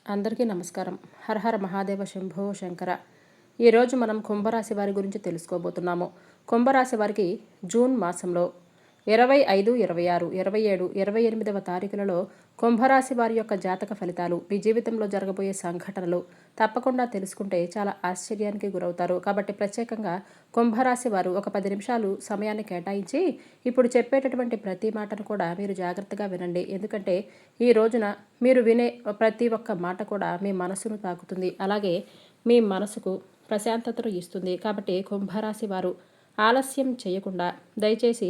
అందరికీ నమస్కారం. హర హర మహాదేవ శంభో శంకర. ఈరోజు మనం కుంభరాశి వారి గురించి తెలుసుకోబోతున్నాము. కుంభరాశి వారికి జూన్ మాసంలో 25, 26, 27, 28వ తారీఖులలో కుంభరాశి వారి యొక్క జాతక ఫలితాలు, మీ జీవితంలో జరగబోయే సంఘటనలు తప్పకుండా తెలుసుకుంటే చాలా ఆశ్చర్యానికి గురవుతారు. కాబట్టి ప్రత్యేకంగా కుంభరాశి వారు ఒక 10 నిమిషాలు సమయాన్ని కేటాయించి ఇప్పుడు చెప్పేటటువంటి ప్రతి మాటను కూడా మీరు జాగ్రత్తగా వినండి. ఎందుకంటే ఈ రోజున మీరు వినే ప్రతి ఒక్క మాట కూడా మీ మనసును తాకుతుంది. అలాగే మీ మనసుకు ప్రశాంతతను ఇస్తుంది. కాబట్టి కుంభరాశి వారు ఆలస్యం చేయకుండా దయచేసి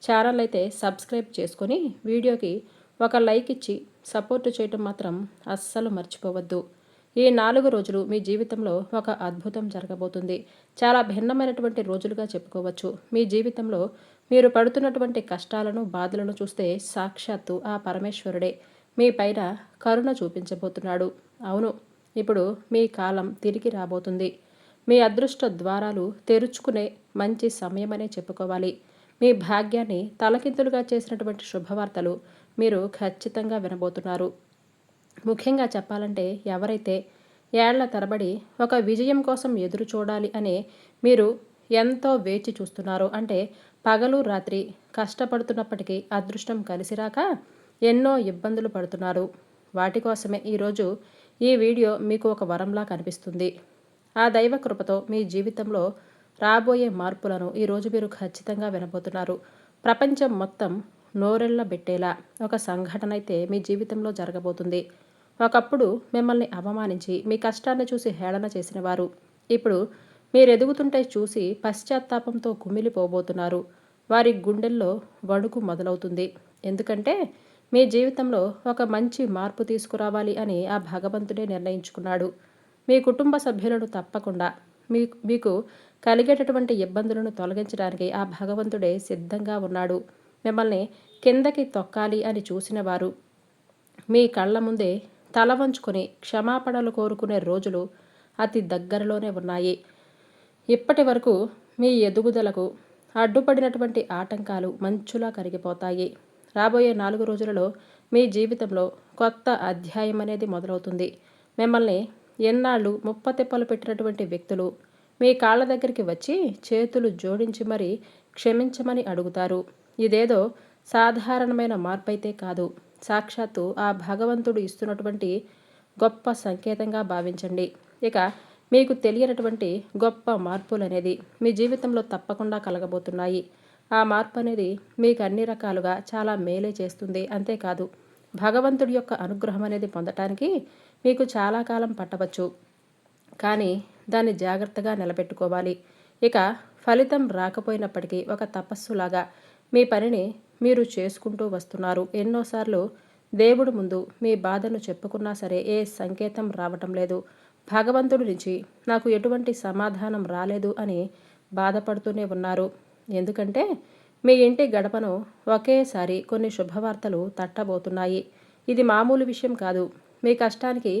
ఛానల్ అయితే సబ్స్క్రైబ్ చేసుకొని వీడియోకి ఒక లైక్ ఇచ్చి సపోర్ట్ చేయటం మాత్రం అస్సలు మర్చిపోవద్దు. ఈ 4 రోజులు మీ జీవితంలో ఒక అద్భుతం జరగబోతుంది. చాలా భిన్నమైనటువంటి రోజులుగా చెప్పుకోవచ్చు. మీ జీవితంలో మీరు పడుతున్నటువంటి కష్టాలను, బాధలను చూస్తే సాక్షాత్తు ఆ పరమేశ్వరుడే మీ పైన కరుణ చూపించబోతున్నాడు. అవును, ఇప్పుడు మీ కాలం తిరిగి రాబోతుంది. మీ అదృష్ట ద్వారాలు తెరుచుకునే మంచి సమయమనే చెప్పుకోవాలి. మీ భాగ్యాన్ని తలకిందులుగా చేసినటువంటి శుభవార్తలు మీరు ఖచ్చితంగా వినబోతున్నారు. ముఖ్యంగా చెప్పాలంటే ఎవరైతే ఏళ్ల తరబడి ఒక విజయం కోసం ఎదురు చూడాలి అని మీరు ఎంతో వేచి చూస్తున్నారో, అంటే పగలు రాత్రి కష్టపడుతున్నప్పటికీ అదృష్టం కలిసిరాక ఎన్నో ఇబ్బందులు పడుతున్నారు, వాటి కోసమే ఈరోజు ఈ వీడియో మీకు ఒక వరంలా కనిపిస్తుంది. ఆ దైవ కృపతో మీ జీవితంలో రాబోయే మార్పులను ఈరోజు మీరు ఖచ్చితంగా వినబోతున్నారు. ప్రపంచం మొత్తం నోరెళ్ళ పెట్టేలా ఒక సంఘటన అయితే మీ జీవితంలో జరగబోతుంది. ఒకప్పుడు మిమ్మల్ని అవమానించి మీ కష్టాన్ని చూసి హేళన చేసిన వారు ఇప్పుడు మీరెదుగుతుంటే చూసి పశ్చాత్తాపంతో కుమిలిపోబోతున్నారు. వారి గుండెల్లో వణుకు మొదలవుతుంది. ఎందుకంటే మీ జీవితంలో ఒక మంచి మార్పు తీసుకురావాలి అని ఆ భగవంతుడే నిర్ణయించుకున్నాడు. మీ కుటుంబ సభ్యులను తప్పకుండా మీకు కలిగేటటువంటి ఇబ్బందులను తొలగించడానికి ఆ భగవంతుడే సిద్ధంగా ఉన్నాడు. మిమ్మల్ని కిందకి తొక్కాలి అని చూసిన వారు మీ కళ్ళ ముందే తల వంచుకొని క్షమాపణలు కోరుకునే రోజులు అతి దగ్గరలోనే ఉన్నాయి. ఇప్పటి వరకు మీ ఎదుగుదలకు అడ్డుపడినటువంటి ఆటంకాలు మంచులా కరిగిపోతాయి. రాబోయే 4 రోజులలో మీ జీవితంలో కొత్త అధ్యాయం అనేది మొదలవుతుంది. మిమ్మల్ని ఎన్నాళ్ళు ముప్పతిప్పలు పెట్టినటువంటి వ్యక్తులు మీ కాళ్ళ దగ్గరికి వచ్చి చేతులు జోడించి మరీ క్షమించమని అడుగుతారు. ఇదేదో సాధారణమైన మార్పైతే కాదు, సాక్షాత్తు ఆ భగవంతుడు ఇస్తున్నటువంటి గొప్ప సంకేతంగా భావించండి. ఇక మీకు తెలియనటువంటి గొప్ప మార్పులు అనేది మీ జీవితంలో తప్పకుండా కలగబోతున్నాయి. ఆ మార్పు అనేది మీకు అన్ని రకాలుగా చాలా మేలే చేస్తుంది. అంతేకాదు భగవంతుడి యొక్క అనుగ్రహం అనేది పొందటానికి మీకు చాలా కాలం పట్టవచ్చు, కానీ దాన్ని జాగ్రత్తగా నిలబెట్టుకోవాలి. ఇక ఫలితం రాకపోయినప్పటికీ ఒక తపస్సులాగా మీ పనిని మీరు చేసుకుంటూ వస్తున్నారు. ఎన్నోసార్లు దేవుడి ముందు మీ బాధను చెప్పుకున్నా సరే ఏ సంకేతం రావటం లేదు. భగవంతుడి నుంచి నాకు ఎటువంటి సమాధానం రాలేదు అని బాధపడుతూనే ఉన్నారు. ఎందుకంటే మీ ఇంటి గడపను ఒకేసారి కొన్ని శుభవార్తలు తట్టబోతున్నాయి. ఇది మామూలు విషయం కాదు. మీ కష్టానికి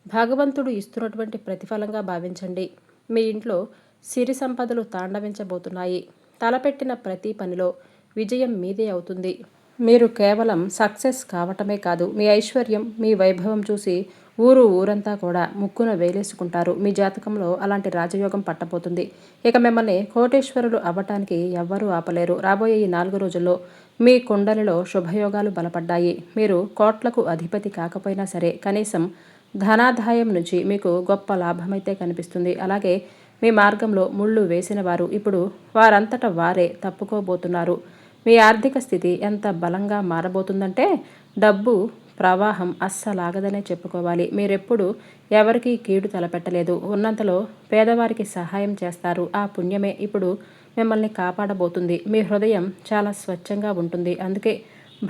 భగవంతుడు ఇస్తున్నటువంటి ప్రతిఫలంగా భావించండి. మీ ఇంట్లో సిరి సంపదలు తాండవించబోతున్నాయి. తలపెట్టిన ప్రతి పనిలో విజయం మీదే అవుతుంది. మీరు కేవలం సక్సెస్ కావటమే కాదు, మీ ఐశ్వర్యం, మీ వైభవం చూసి ఊరంతా కూడా ముక్కున వేలేసుకుంటారు. మీ జాతకంలో అలాంటి రాజయోగం పట్టబోతుంది. ఇక మిమ్మల్ని కోటేశ్వరులు అవ్వటానికి ఎవ్వరూ ఆపలేరు. రాబోయే ఈ 4 రోజుల్లో మీ కుండలిలో శుభయోగాలు బలపడ్డాయి. మీరు కోట్లకు అధిపతి కాకపోయినా సరే కనీసం ధనాదాయం నుంచి మీకు గొప్ప లాభమైతే కనిపిస్తుంది. అలాగే మీ మార్గంలో ముళ్ళు వేసిన వారు ఇప్పుడు వారంతట వారే తప్పుకోబోతున్నారు. మీ ఆర్థిక స్థితి ఎంత బలంగా మారబోతుందంటే డబ్బు ప్రవాహం అస్సలాగదనే చెప్పుకోవాలి. మీరెప్పుడు ఎవరికీ కీడు తలపెట్టలేదు. ఉన్నంతలో పేదవారికి సహాయం చేస్తారు. ఆ పుణ్యమే ఇప్పుడు మిమ్మల్ని కాపాడబోతుంది. మీ హృదయం చాలా స్వచ్ఛంగా ఉంటుంది. అందుకే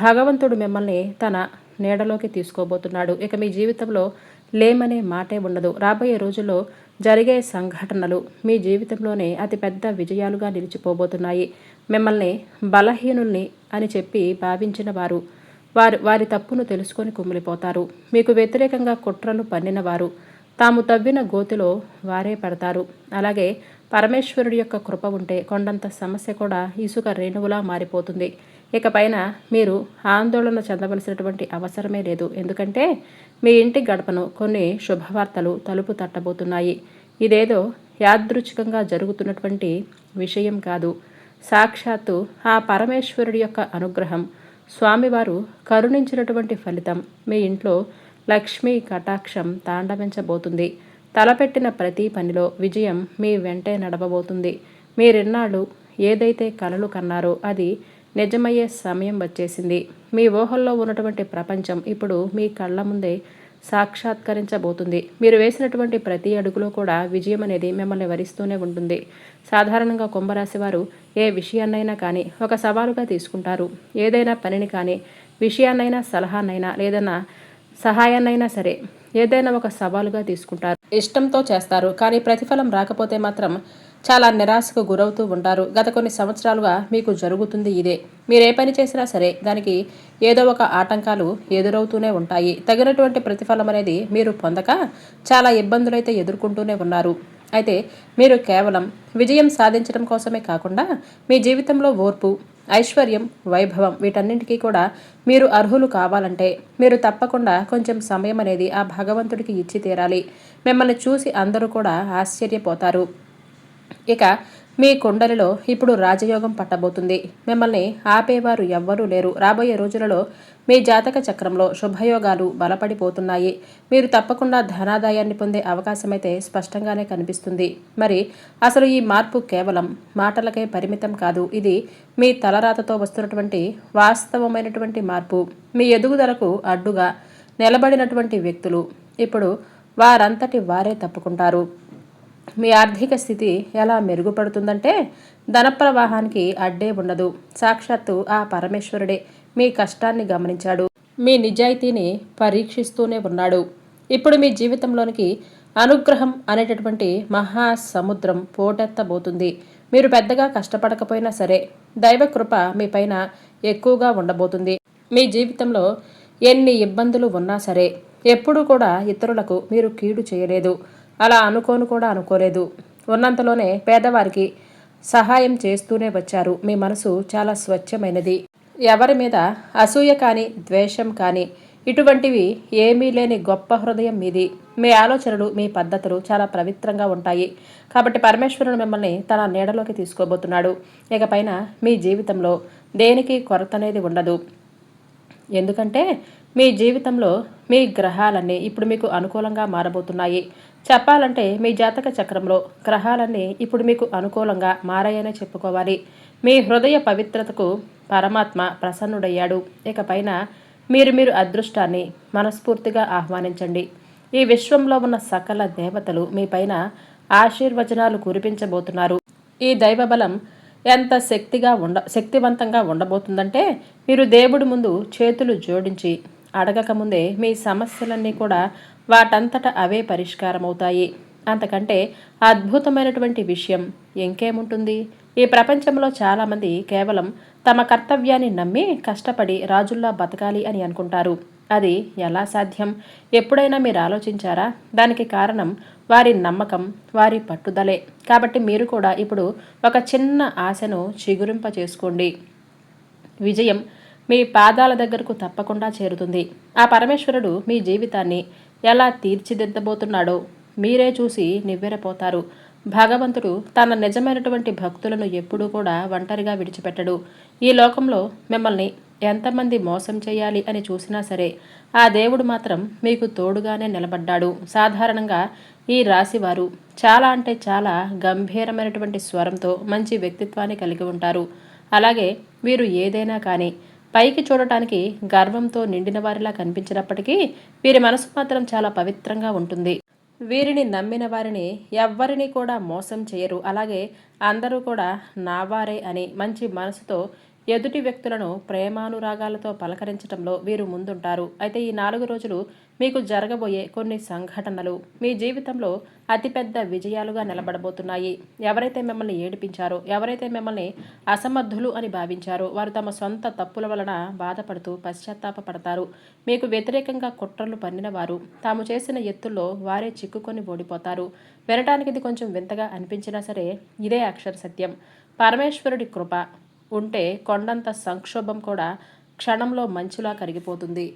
భగవంతుడు మిమ్మల్ని తన నీడలోకి తీసుకోబోతున్నాడు. ఇక మీ జీవితంలో లేమనే మాటే ఉండదు. రాబోయే రోజుల్లో జరిగే సంఘటనలు మీ జీవితంలోనే అతిపెద్ద విజయాలుగా నిలిచిపోబోతున్నాయి. మిమ్మల్ని బలహీనుల్ని అని చెప్పి భావించిన వారి తప్పును తెలుసుకొని కుమిలిపోతారు. మీకు వ్యతిరేకంగా కుట్రలు పన్నిన వారు తాము తవ్విన గోతిలో వారే పడతారు. అలాగే పరమేశ్వరుడి యొక్క కృప ఉంటే కొండంత సమస్య కూడా ఇసుక రేణువులా మారిపోతుంది. ఇకపైన మీరు ఆందోళన చెందవలసినటువంటి అవసరమే లేదు. ఎందుకంటే మీ ఇంటి గడపను కొన్ని శుభవార్తలు తలుపు తట్టబోతున్నాయి. ఇదేదో యాదృచ్ఛికంగా జరుగుతున్నటువంటి విషయం కాదు. సాక్షాత్తు ఆ పరమేశ్వరుడి యొక్క అనుగ్రహం, స్వామివారు కరుణించినటువంటి ఫలితం. మీ ఇంట్లో లక్ష్మీ కటాక్షం తాండవించబోతుంది. తలపెట్టిన ప్రతి పనిలో విజయం మీ వెంటే నడవబోతుంది. మీరెన్నాళ్ళు ఏదైతే కలలు కన్నారో అది నిజమయ్యే సమయం వచ్చేసింది. మీ ఊహల్లో ఉన్నటువంటి ప్రపంచం ఇప్పుడు మీ కళ్ళ ముందే సాక్షాత్కరించబోతుంది. మీరు వేసినటువంటి ప్రతి అడుగులో కూడా విజయం అనేది మిమ్మల్ని వరిస్తూనే ఉంటుంది. సాధారణంగా కుంభరాశి వారు ఏ విషయాన్నైనా కానీ ఒక సవాలుగా తీసుకుంటారు. ఏదైనా పనిని కానీ, విషయాన్నైనా, సలహానైనా, లేదన్నా సహాయాన్నైనా సరే ఏదైనా ఒక సవాలుగా తీసుకుంటారు. ఇష్టంతో చేస్తారు. కానీ ప్రతిఫలం రాకపోతే మాత్రం చాలా నిరాశకు గురవుతూ ఉంటారు. గత కొన్ని సంవత్సరాలుగా మీకు జరుగుతుంది ఇదే. మీరు ఏ పని చేసినా సరే దానికి ఏదో ఒక ఆటంకాలు ఎదురవుతూనే ఉంటాయి. తగినటువంటి ప్రతిఫలం అనేది మీరు పొందక చాలా ఇబ్బందులైతే ఎదుర్కొంటూనే ఉన్నారు. అయితే మీరు కేవలం విజయం సాధించడం కోసమే కాకుండా మీ జీవితంలో ఓర్పు, ఐశ్వర్యం, వైభవం వీటన్నింటికీ కూడా మీరు అర్హులు కావాలంటే మీరు తప్పకుండా కొంచెం సమయం అనేది ఆ భగవంతుడికి ఇచ్చి తీరాలి. మిమ్మల్ని చూసి అందరూ కూడా ఆశ్చర్యపోతారు. ఇక మీ కుండలిలో ఇప్పుడు రాజయోగం పట్టబోతుంది. మిమ్మల్ని ఆపేవారు ఎవ్వరూ లేరు. రాబోయే రోజులలో మీ జాతక చక్రంలో శుభయోగాలు బలపడిపోతున్నాయి. మీరు తప్పకుండా ధనాదాయాన్ని పొందే అవకాశమైతే స్పష్టంగానే కనిపిస్తుంది. మరి అసలు ఈ మార్పు కేవలం మాటలకే పరిమితం కాదు. ఇది మీ తలరాతతో వస్తున్నటువంటి వాస్తవమైనటువంటి మార్పు. మీ ఎదుగుదలకు అడ్డుగా నిలబడినటువంటి వ్యక్తులు ఇప్పుడు వారంతటి వారే తప్పుకుంటారు. మీ ఆర్థిక స్థితి ఎలా మెరుగుపడుతుందంటే ధన ప్రవాహానికి అడ్డే ఉండదు. సాక్షాత్తు ఆ పరమేశ్వరుడే మీ కష్టాన్ని గమనించాడు. మీ నిజాయితీని పరీక్షిస్తూనే ఉన్నాడు. ఇప్పుడు మీ జీవితంలోనికి అనుగ్రహం అనేటటువంటి మహాసముద్రం పోటెత్తబోతుంది. మీరు పెద్దగా కష్టపడకపోయినా సరే దైవకృప మీ పైన ఎక్కువగా ఉండబోతుంది. మీ జీవితంలో ఎన్ని ఇబ్బందులు ఉన్నా సరే ఎప్పుడూ కూడా ఇతరులకు మీరు కీడు చేయలేదు. అలా అనుకోలేదు. ఉన్నంతలోనే పేదవారికి సహాయం చేస్తూనే వచ్చారు. మీ మనసు చాలా స్వచ్ఛమైనది. ఎవరి మీద అసూయ కానీ, ద్వేషం కానీ ఇటువంటివి ఏమీ లేని గొప్ప హృదయం మీది. మీ ఆలోచనలు, మీ పద్ధతులు చాలా పవిత్రంగా ఉంటాయి. కాబట్టి పరమేశ్వరుడు మిమ్మల్ని తన నీడలోకి తీసుకోబోతున్నాడు. ఇకపైన మీ జీవితంలో దేనికి కొరత అనేది ఉండదు. ఎందుకంటే మీ జీవితంలో మీ గ్రహాలన్నీ ఇప్పుడు మీకు అనుకూలంగా మారబోతున్నాయి. చెప్పాలంటే మీ జాతక చక్రంలో గ్రహాలన్నీ ఇప్పుడు మీకు అనుకూలంగా మారాయనే చెప్పుకోవాలి. మీ హృదయ పవిత్రతకు పరమాత్మ ప్రసన్నుడయ్యాడు. ఇకపైన మీరు అదృష్టాన్ని మనస్ఫూర్తిగా ఆహ్వానించండి. ఈ విశ్వంలో ఉన్న సకల దేవతలు మీ పైన ఆశీర్వచనాలు కురిపించబోతున్నారు. ఈ దైవబలం ఎంత శక్తివంతంగా ఉండబోతుందంటే మీరు దేవుడి ముందు చేతులు జోడించి అడగకముందే మీ సమస్యలన్నీ కూడా వాటంతట అవే పరిష్కారమవుతాయి. అంతకంటే అద్భుతమైనటువంటి విషయం ఇంకేముంటుంది? ఈ ప్రపంచంలో చాలామంది కేవలం తమ కర్తవ్యాన్ని నమ్మి కష్టపడి రాజుల్లా బతకాలి అని అనుకుంటారు. అది ఎలా సాధ్యం? ఎప్పుడైనా మీరు ఆలోచించారా? దానికి కారణం వారి నమ్మకం, వారి పట్టుదలే. కాబట్టి మీరు కూడా ఇప్పుడు ఒక చిన్న ఆశను చిగురింప చేసుకోండి. విజయం మీ పాదాల దగ్గరకు తప్పకుండా చేరుతుంది. ఆ పరమేశ్వరుడు మీ జీవితాన్ని ఎలా తీర్చిదిద్దబోతున్నాడో మీరే చూసి నివ్వెరపోతారు. భగవంతుడు తన నిజమైనటువంటి భక్తులను ఎప్పుడూ కూడా ఒంటరిగా విడిచిపెట్టడు. ఈ లోకంలో మిమ్మల్ని ఎంతమంది మోసం చేయాలి అని చూసినా సరే ఆ దేవుడు మాత్రం మీకు తోడుగానే నిలబడ్డాడు. సాధారణంగా ఈ రాశివారు చాలా అంటే చాలా గంభీరమైనటువంటి స్వరంతో మంచి వ్యక్తిత్వాన్ని కలిగి ఉంటారు. అలాగే వీరు ఏదైనా కానీ పైకి చూడటానికి గర్వంతో నిండిన వారిలా కనిపించినప్పటికీ వీరి మనసు మాత్రం చాలా పవిత్రంగా ఉంటుంది. వీరిని నమ్మిన వారిని ఎవ్వరిని కూడా మోసం చేయరు. అలాగే అందరూ కూడా నావారే అని మంచి మనసుతో ఎదుటి వ్యక్తులను ప్రేమానురాగాలతో పలకరించడంలో వీరు ముందుంటారు. అయితే ఈ 4 రోజులు మీకు జరగబోయే కొన్ని సంఘటనలు మీ జీవితంలో అతిపెద్ద విజయాలుగా నిలబడబోతున్నాయి. ఎవరైతే మిమ్మల్ని ఏడిపించారో, ఎవరైతే మిమ్మల్ని అసమర్థులు అని భావించారో వారు తమ సొంత తప్పుల వలన బాధపడుతూ పశ్చాత్తాపపడతారు. మీకు వ్యతిరేకంగా కుట్రలు పన్నిన వారు తాము చేసిన ఎత్తుల్లో వారే చిక్కుకొని ఓడిపోతారు. వినటానికి ఇది కొంచెం వింతగా అనిపించినా సరే ఇదే అక్షర సత్యం. పరమేశ్వరుడి కృప, ఉంటే కొండంత సంక్షోభం కూడా క్షణంలో మంచులా కరిగిపోతుంది.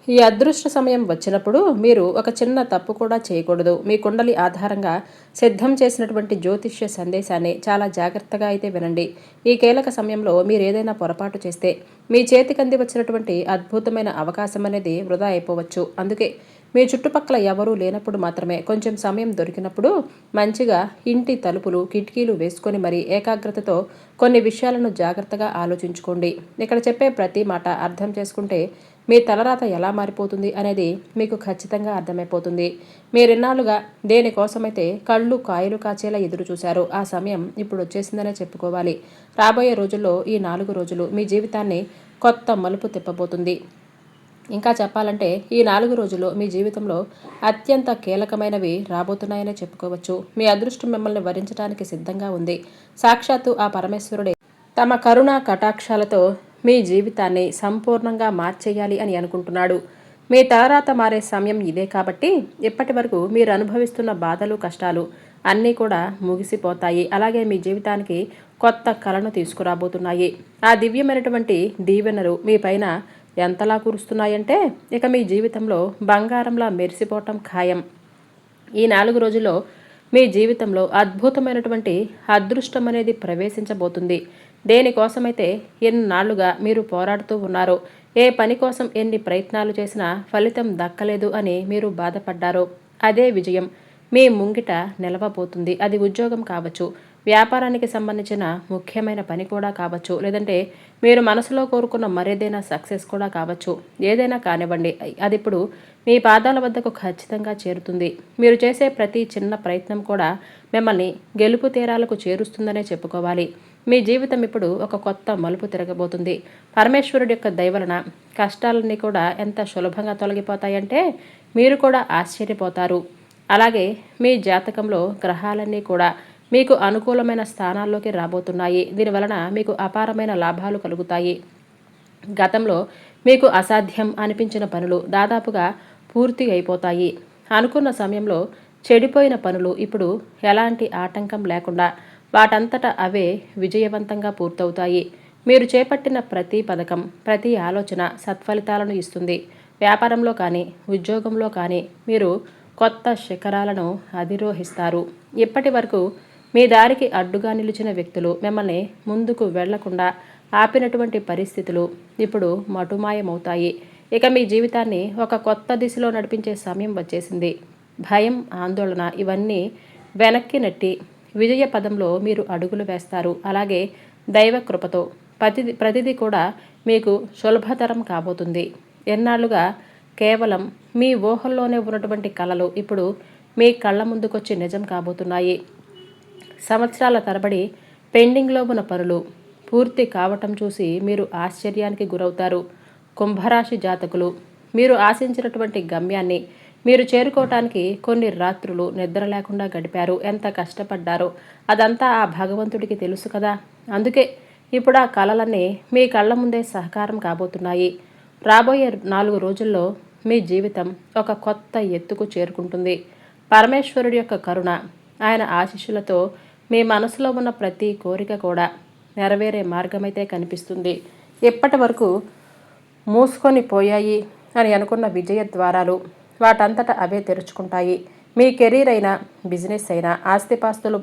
ఈ అదృష్ట సమయం వచ్చినప్పుడు మీరు ఒక చిన్న తప్పు కూడా చేయకూడదు. మీ కుండలి ఆధారంగా సిద్ధం చేసినటువంటి జ్యోతిష్య సందేశాన్ని చాలా జాగ్రత్తగా అయితే వినండి. ఈ కీలక సమయంలో మీరు ఏదైనా పొరపాటు చేస్తే మీ చేతికి అంది వచ్చినటువంటి అద్భుతమైన అవకాశం అనేది వృధా అయిపోవచ్చు. అందుకే మీ చుట్టుపక్కల ఎవరూ లేనప్పుడు మాత్రమే కొంచెం సమయం దొరికినప్పుడు మంచిగా ఇంటి తలుపులు కిటికీలు వేసుకొని మరీ ఏకాగ్రతతో కొన్ని విషయాలను జాగ్రత్తగా ఆలోచించుకోండి. ఇక్కడ చెప్పే ప్రతి మాట అర్థం చేసుకుంటే మీ తలరాత ఎలా మారిపోతుంది అనేది మీకు ఖచ్చితంగా అర్థమైపోతుంది. మీరెన్నాళ్ళుగా దేనికోసమైతే కళ్ళు కాయలు కాచేలా ఎదురు చూశారో ఆ సమయం ఇప్పుడు వచ్చేసిందనే చెప్పుకోవాలి. రాబోయే రోజుల్లో ఈ 4 రోజులు మీ జీవితాన్ని కొత్త మలుపు తిప్పబోతుంది. ఇంకా చెప్పాలంటే ఈ 4 రోజుల్లో మీ జీవితంలో అత్యంత కీలకమైనవి రాబోతున్నాయనే చెప్పుకోవచ్చు. మీ అదృష్టం మిమ్మల్ని వరించడానికి సిద్ధంగా ఉంది. సాక్షాత్తు ఆ పరమేశ్వరుడే తమ కరుణా కటాక్షాలతో మీ జీవితాన్ని సంపూర్ణంగా మార్చేయాలి అని అనుకుంటున్నాడు. మీ తలరాత మారే సమయం ఇదే కాబట్టి ఇప్పటి వరకు మీరు అనుభవిస్తున్న బాధలు కష్టాలు అన్నీ కూడా ముగిసిపోతాయి. అలాగే మీ జీవితానికి కొత్త కళను తీసుకురాబోతున్నాయి. ఆ దివ్యమైనటువంటి దీవెనలు మీ పైన ఎంతలా కురుస్తున్నాయంటే ఇక మీ జీవితంలో బంగారంలా మెరిసిపోవటం ఖాయం. ఈ 4 రోజుల్లో మీ జీవితంలో అద్భుతమైనటువంటి అదృష్టం అనేది ప్రవేశించబోతుంది. దేనికోసమైతే ఎన్నాళ్లుగా మీరు పోరాడుతూ ఉన్నారో, ఏ పని కోసం ఎన్ని ప్రయత్నాలు చేసినా ఫలితం దక్కలేదు అని మీరు బాధపడ్డారో అదే విజయం మీ ముంగిట నిలవబోతుంది. అది ఉద్యోగం కావచ్చు, వ్యాపారానికి సంబంధించిన ముఖ్యమైన పని కూడా కావచ్చు, లేదంటే మీరు మనసులో కోరుకున్న మరేదైనా సక్సెస్ కూడా కావచ్చు. ఏదైనా కానివ్వండి, అది ఇప్పుడు మీ పాదాల వద్దకు ఖచ్చితంగా చేరుతుంది. మీరు చేసే ప్రతి చిన్న ప్రయత్నం కూడా మిమ్మల్ని గెలుపు తీరాలకు చేరుస్తుందనే చెప్పుకోవాలి. మీ జీవితం ఇప్పుడు ఒక కొత్త మలుపు తిరగబోతుంది. పరమేశ్వరుడి యొక్క దయ వలన కష్టాలన్నీ కూడా ఎంత సులభంగా తొలగిపోతాయంటే మీరు కూడా ఆశ్చర్యపోతారు. అలాగే మీ జాతకంలో గ్రహాలన్నీ కూడా మీకు అనుకూలమైన స్థానాల్లోకి రాబోతున్నాయి. దీనివలన మీకు అపారమైన లాభాలు కలుగుతాయి. గతంలో మీకు అసాధ్యం అనిపించిన పనులు దాదాపుగా పూర్తి అయిపోతాయి. అనుకున్న సమయంలో చెడిపోయిన పనులు ఇప్పుడు ఎలాంటి ఆటంకం లేకుండా వాటంతట అవే విజయవంతంగా పూర్తవుతాయి. మీరు చేపట్టిన ప్రతి పథకం, ప్రతి ఆలోచన సత్ఫలితాలను ఇస్తుంది. వ్యాపారంలో కానీ, ఉద్యోగంలో కానీ మీరు కొత్త శిఖరాలను అధిరోహిస్తారు. ఇప్పటి వరకు మీ దారికి అడ్డుగా నిలిచిన వ్యక్తులు, మిమ్మల్ని ముందుకు వెళ్లకుండా ఆపినటువంటి పరిస్థితులు ఇప్పుడు మటుమాయమవుతాయి. ఇక మీ జీవితాన్ని ఒక కొత్త దిశలో నడిపించే సమయం వచ్చేసింది. భయం, ఆందోళన ఇవన్నీ వెనక్కి నెట్టి విజయ పదంలో మీరు అడుగులు వేస్తారు. అలాగే దైవ కృపతో ప్రతిదీ కూడా మీకు సులభతరం కాబోతుంది. ఎన్నాళ్ళుగా కేవలం మీ ఊహల్లోనే ఉన్నటువంటి కలలు ఇప్పుడు మీ కళ్ళ ముందుకొచ్చి నిజం కాబోతున్నాయి. సంవత్సరాల తరబడి పెండింగ్లో ఉన్న పనులు పూర్తి కావటం చూసి మీరు ఆశ్చర్యానికి గురవుతారు. కుంభరాశి జాతకులు, మీరు ఆశించినటువంటి గమ్యాన్ని మీరు చేరుకోవటానికి కొన్ని రాత్రులు నిద్ర లేకుండా గడిపారు. ఎంత కష్టపడ్డారో అదంతా ఆ భగవంతుడికి తెలుసు కదా. అందుకే ఇప్పుడు ఆ కలలన్నీ మీ కళ్ళ ముందే సహకారం కాబోతున్నాయి. రాబోయే 4 రోజుల్లో మీ జీవితం ఒక కొత్త ఎత్తుకు చేరుకుంటుంది. పరమేశ్వరుడి యొక్క కరుణ, ఆయన ఆశీస్సులతో మీ మనసులో ఉన్న ప్రతి కోరిక కూడా నెరవేరే మార్గమైతే కనిపిస్తుంది. ఇప్పటి వరకు మూసుకొని పోయాయి అని అనుకున్న విజయ ద్వారాలు వాటంతట అవే తెరుచుకుంటాయి. మీ కెరీర్ అయినా, బిజినెస్ అయినా, ఆస్తిపాస్తులు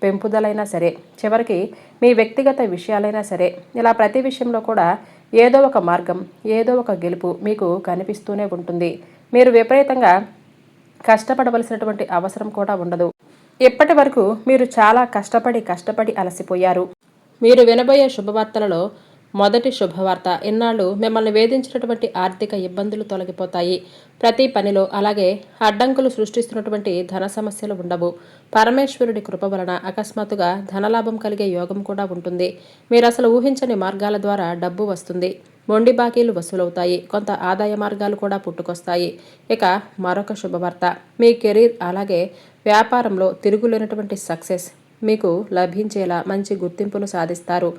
పెంపుదలైనా సరే, చివరికి మీ వ్యక్తిగత విషయాలైనా సరే, ఇలా ప్రతి విషయంలో కూడా ఏదో ఒక మార్గం, ఏదో ఒక గెలుపు మీకు కనిపిస్తూనే ఉంటుంది. మీరు విపరీతంగా కష్టపడవలసినటువంటి అవసరం కూడా ఉండదు. ఇప్పటి వరకు మీరు చాలా కష్టపడి అలసిపోయారు. మీరు వినబోయే శుభవార్తలలో మొదటి శుభవార్త, ఇన్నాళ్ళు మిమ్మల్ని వేధించినటువంటి ఆర్థిక ఇబ్బందులు తొలగిపోతాయి. ప్రతి పనిలో అలాగే అడ్డంకులు సృష్టిస్తున్నటువంటి ధన సమస్యలు ఉండవు. పరమేశ్వరుడి కృప వలన అకస్మాత్తుగా ధనలాభం కలిగే యోగం కూడా ఉంటుంది. మీరు అసలు ఊహించని మార్గాల ద్వారా డబ్బు వస్తుంది. మొండి బాకీలు వసూలవుతాయి. కొంత ఆదాయ మార్గాలు కూడా పుట్టుకొస్తాయి. ఇక మరొక శుభవార్త, మీ కెరీర్ అలాగే వ్యాపారంలో తిరుగులేనటువంటి సక్సెస్ మీకు లభించేలా మంచి గుర్తింపును సాధిస్తారు.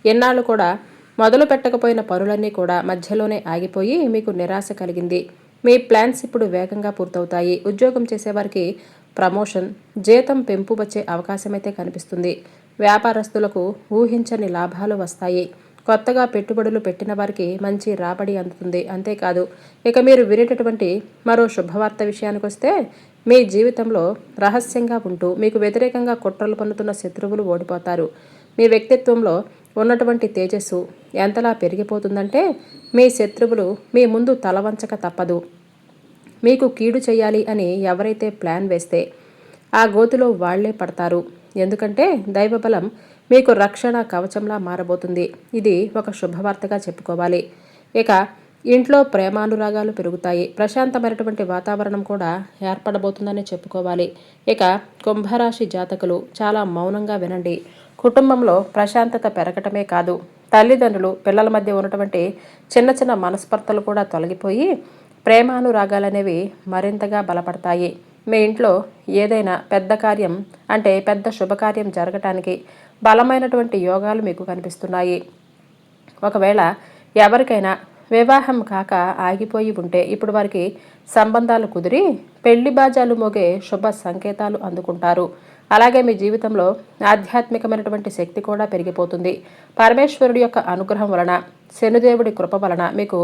ఎన్నాళ్ళు కూడా మొదలు పెట్టకపోయిన పనులన్నీ కూడా మధ్యలోనే ఆగిపోయి మీకు నిరాశ కలిగింది. మీ ప్లాన్స్ ఇప్పుడు వేగంగా పూర్తవుతాయి. ఉద్యోగం చేసేవారికి ప్రమోషన్, జీతం పెంపు వచ్చే అవకాశం అయితే కనిపిస్తుంది. వ్యాపారస్తులకు ఊహించని లాభాలు వస్తాయి. కొత్తగా పెట్టుబడులు పెట్టిన వారికి మంచి రాబడి అందుతుంది. అంతేకాదు ఇక మీరు వినేటటువంటి మరో శుభవార్త విషయానికి వస్తే, మీ జీవితంలో రహస్యంగా ఉంటూ మీకు వ్యతిరేకంగా కుట్రలు పన్నుతున్న శత్రువులు ఓడిపోతారు. మీ వ్యక్తిత్వంలో ఉన్నటువంటి తేజస్సు ఎంతలా పెరిగిపోతుందంటే, మీ శత్రువులు మీ ముందు తలవంచక తప్పదు. మీకు కీడు చేయాలి అని ఎవరైతే ప్లాన్ వేస్తే ఆ గోతిలో వాళ్లే పడతారు. ఎందుకంటే దైవబలం మీకు రక్షణ కవచంలా మారబోతుంది. ఇది ఒక శుభవార్తగా చెప్పుకోవాలి. ఇక ఇంట్లో ప్రేమానురాగాలు పెరుగుతాయి. ప్రశాంతమైనటువంటి వాతావరణం కూడా ఏర్పడబోతుందని చెప్పుకోవాలి. ఇక కుంభరాశి జాతకులు చాలా మౌనంగా వినండి. కుటుంబంలో ప్రశాంతత పెరగటమే కాదు, తల్లిదండ్రులు పిల్లల మధ్య ఉన్నటువంటి చిన్న చిన్న మనస్పర్ధలు కూడా తొలగిపోయి ప్రేమానురాగాలనేవి మరింతగా బలపడతాయి. మీ ఇంట్లో ఏదైనా పెద్ద కార్యం అంటే పెద్ద శుభకార్యం జరగటానికి బలమైనటువంటి యోగాలు మీకు కనిపిస్తున్నాయి. ఒకవేళ ఎవరికైనా వివాహం కాక ఆగిపోయి ఉంటే ఇప్పుడు వారికి సంబంధాలు కుదిరి పెళ్లి బాజాలు మోగే శుభ సంకేతాలు అందుకుంటారు. అలాగే మీ జీవితంలో ఆధ్యాత్మికమైనటువంటి శక్తి కూడా పెరిగిపోతుంది. పరమేశ్వరుడి యొక్క అనుగ్రహం వలన, శనిదేవుడి కృప వలన మీకు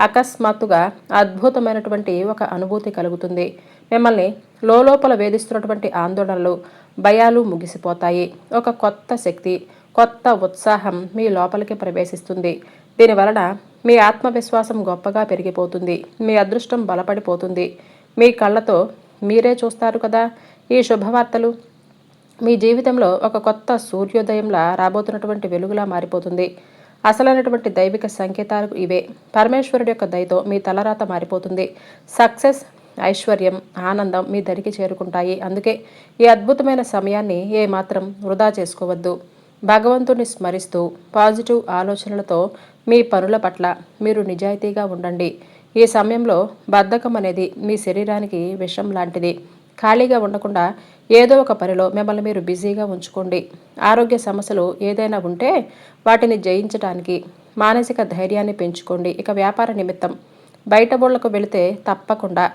అకస్మాత్తుగా అద్భుతమైనటువంటి ఒక అనుభూతి కలుగుతుంది. మిమ్మల్ని లోపల వేధిస్తున్నటువంటి ఆందోళనలు, భయాలు ముగిసిపోతాయి. ఒక కొత్త శక్తి, కొత్త ఉత్సాహం మీ లోపలికి ప్రవేశిస్తుంది. దీనివలన మీ ఆత్మవిశ్వాసం గొప్పగా పెరిగిపోతుంది. మీ అదృష్టం బలపడిపోతుంది. మీ కళ్ళతో మీరే చూస్తారు కదా ఈ శుభవార్తలు. మీ జీవితంలో ఒక కొత్త సూర్యోదయంలా రాబోతున్నటువంటి వెలుగులా మారిపోతుంది. అసలైనటువంటి దైవిక సంకేతాలు ఇవే. పరమేశ్వరుడి యొక్క దయతో మీ తలరాత మారిపోతుంది. సక్సెస్, ఐశ్వర్యం, ఆనందం మీ దరికి చేరుకుంటాయి. అందుకే ఈ అద్భుతమైన సమయాన్ని ఏమాత్రం వృధా చేసుకోవద్దు. భగవంతుని స్మరిస్తూ పాజిటివ్ ఆలోచనలతో మీ పనుల పట్ల మీరు నిజాయితీగా ఉండండి. ఈ సమయంలో బద్ధకం అనేది మీ శరీరానికి విషం లాంటిది. ఖాళీగా ఉండకుండా ఏదో ఒక పనిలో మిమ్మల్ని మీరు బిజీగా ఉంచుకోండి. ఆరోగ్య సమస్యలు ఏదైనా ఉంటే వాటిని జయించడానికి మానసిక ధైర్యాన్ని పెంచుకోండి. ఇక వ్యాపార నిమిత్తం బయట ఊళ్ళకు వెళితే తప్పకుండా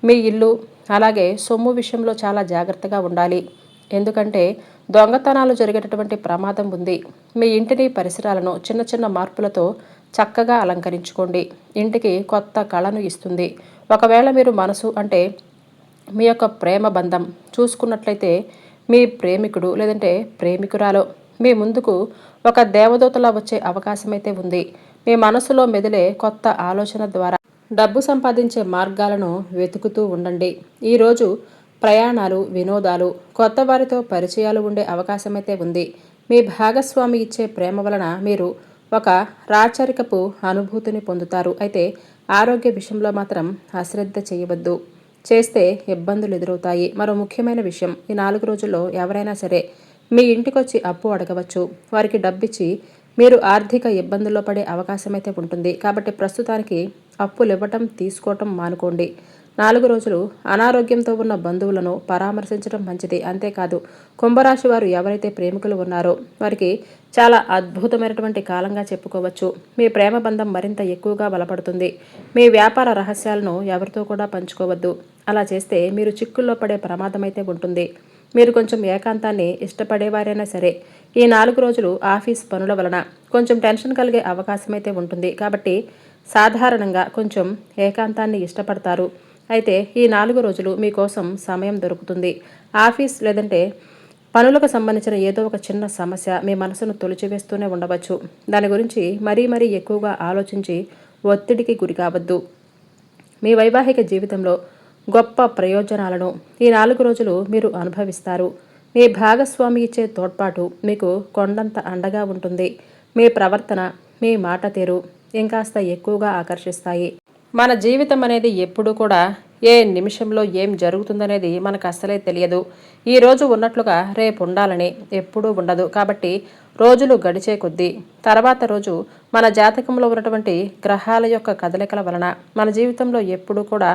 మీ ఇల్లు అలాగే సొమ్ము విషయంలో చాలా జాగ్రత్తగా ఉండాలి. ఎందుకంటే దొంగతనాలు జరిగేటటువంటి ప్రమాదం ఉంది. మీ ఇంటిని పరిసరాలను చిన్న చిన్న మార్పులతో చక్కగా అలంకరించుకోండి. ఇంటికి కొత్త కళను ఇస్తుంది. ఒకవేళ మీరు మనసు అంటే మీ యొక్క ప్రేమ బంధం చూసుకున్నట్లయితే మీ ప్రేమికుడు లేదంటే ప్రేమికురాలో మీ ముందుకు ఒక దేవదూతలా వచ్చే అవకాశం అయితే ఉంది. మీ మనసులో మెదిలే కొత్త ఆలోచన ద్వారా డబ్బు సంపాదించే మార్గాలను వెతుకుతూ ఉండండి. ఈరోజు ప్రయాణాలు, వినోదాలు, కొత్త వారితో పరిచయాలు ఉండే అవకాశం అయితే ఉంది. మీ భాగస్వామి ఇచ్చే ప్రేమ వలన మీరు ఒక రాచరికపు అనుభూతిని పొందుతారు. అయితే ఆరోగ్య విషయంలో మాత్రం అశ్రద్ధ చేయవద్దు. చేస్తే ఇబ్బందులు ఎదురవుతాయి. మరో ముఖ్యమైన విషయం, ఈ 4 రోజుల్లో ఎవరైనా సరే మీ ఇంటికొచ్చి అప్పు అడగవచ్చు. వారికి డబ్బిచ్చి మీరు ఆర్థిక ఇబ్బందుల్లో పడే అవకాశం అయితే ఉంటుంది. కాబట్టి ప్రస్తుతానికి అప్పులు ఇవ్వటం, తీసుకోవటం మానుకోండి. 4 రోజులు అనారోగ్యంతో ఉన్న బంధువులను పరామర్శించడం మంచిది. అంతేకాదు కుంభరాశి వారు ఎవరైతే ప్రేమికులు ఉన్నారో వారికి చాలా అద్భుతమైనటువంటి కాలంగా చెప్పుకోవచ్చు. మీ ప్రేమ బంధం మరింత ఎక్కువగా బలపడుతుంది. మీ వ్యాపార రహస్యాలను ఎవరితో కూడా పంచుకోవద్దు. అలా చేస్తే మీరు చిక్కుల్లో పడే ప్రమాదం అయితే ఉంటుంది. మీరు కొంచెం ఏకాంతాన్ని ఇష్టపడేవారైనా సరే ఈ 4 రోజులు ఆఫీస్ పనుల వలన కొంచెం టెన్షన్ కలిగే అవకాశం అయితే ఉంటుంది. కాబట్టి సాధారణంగా కొంచెం ఏకాంతాన్ని ఇష్టపడతారు. అయితే ఈ 4 రోజులు మీకోసం సమయం దొరుకుతుంది. ఆఫీస్ లేదంటే పనులకు సంబంధించిన ఏదో ఒక చిన్న సమస్య మీ మనసును తొలిచివేస్తూనే ఉండవచ్చు. దాని గురించి మరీ ఎక్కువగా ఆలోచించి ఒత్తిడికి గురి కావద్దు. మీ వైవాహిక జీవితంలో గొప్ప ప్రయోజనాలను ఈ 4 రోజులు మీరు అనుభవిస్తారు. మీ భాగస్వామి ఇచ్చే తోడ్పాటు మీకు కొండంత అండగా ఉంటుంది. మీ ప్రవర్తన, మీ మాట తీరు ఇంకాస్త ఎక్కువగా ఆకర్షిస్తాయి. మన జీవితం అనేది ఎప్పుడూ కూడా ఏ నిమిషంలో ఏం జరుగుతుందనేది మనకు అస్సలే తెలియదు. ఈ రోజు ఉన్నట్లుగా రేపు ఉండాలని ఎప్పుడూ ఉండదు. కాబట్టి రోజులు గడిచే కొద్దీ తర్వాత రోజు మన జాతకంలో ఉన్నటువంటి గ్రహాల యొక్క కదలికల వలన మన జీవితంలో ఎప్పుడూ కూడా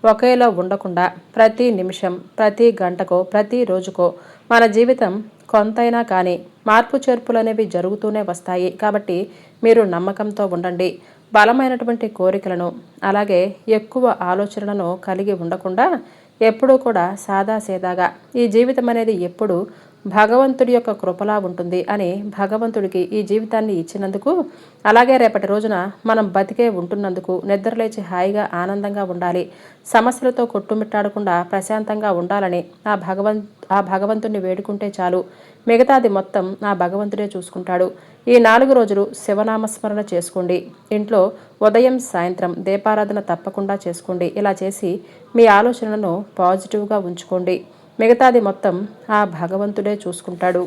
ఒకేలా ఉండకుండా ప్రతి నిమిషం, ప్రతి గంటకో, ప్రతి రోజుకో మన జీవితం కొంతైనా కానీ మార్పు చేర్పులు అనేవి జరుగుతూనే వస్తాయి. కాబట్టి మీరు నమ్మకంతో ఉండండి. బలమైనటువంటి కోరికలను అలాగే ఎక్కువ ఆలోచనలను కలిగి ఉండకుండా ఎప్పుడూ కూడా సాదాసీదాగా ఈ జీవితం అనేది ఎప్పుడు భగవంతుడి యొక్క కృపలా ఉంటుంది అని భగవంతుడికి ఈ జీవితాన్ని ఇచ్చినందుకు, అలాగే రేపటి రోజున మనం బతికే ఉంటున్నందుకు నిద్రలేచి హాయిగా ఆనందంగా ఉండాలి, సమస్యలతో కొట్టుమిట్టాడకుండా ప్రశాంతంగా ఉండాలని ఆ భగవంతుడిని వేడుకుంటే చాలు. మిగతాది మొత్తం ఆ భగవంతుడే చూసుకుంటాడు. ఈ 4 రోజులు శివనామస్మరణ చేసుకోండి. ఇంట్లో ఉదయం సాయంత్రం దీపారాధన తప్పకుండా చేసుకోండి. ఇలా చేసి మీ ఆలోచనలను పాజిటివ్గా ఉంచుకోండి. మిగతాది మొత్తం ఆ భగవంతుడే చూసుకుంటాడు.